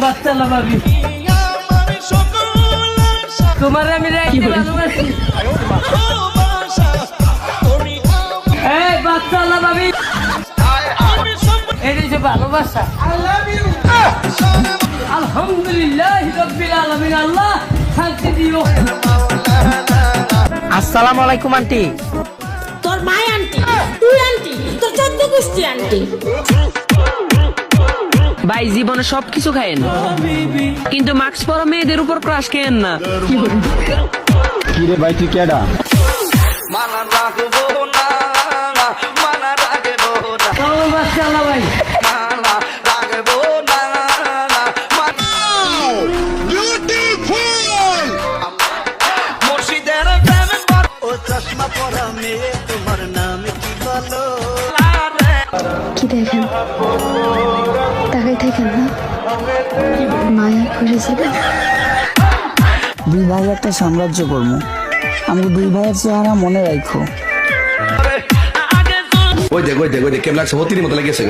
বাচ্চা লাভাবি তোমার আমি রাখি ভালোবাসি এই বাচ্চা লাভাবি এই যে ভালোবাসা আলহামদুলিল্লাহ রাব্বিল আলামিন আল্লাহ শান্তি দিও। আসসালামু আলাইকুম আন্টি। তোর মাই আন্টি, তুই আন্টি, তোর চোদ্দ গোষ্ঠী আন্টি। ভাই জীবনে সবকিছু খায়েন কিন্তু মাস্ক পরা মেয়েদের উপর ক্রাশ খেয়েন না। কিরে ভাই তুই কেডা? মানা রাখবো না, মানা রাখবো না, চলো বাচ্চা লাভাই মানা রাখবো না, মুর্শিদের প্রেমে ও চশমা পরা মেয়ে তোমার নাম কি বলো? কি দেখেন তাকাই থাকেন না, মায়া করে যাবে। দুই ভাই একটা সাম্রাজ্য করবো, আমাকে দুই ভাইয়ের চেহারা মনে রাখো। ওই দেখ কেমন লাগছে, মতির মতো লেগেছে।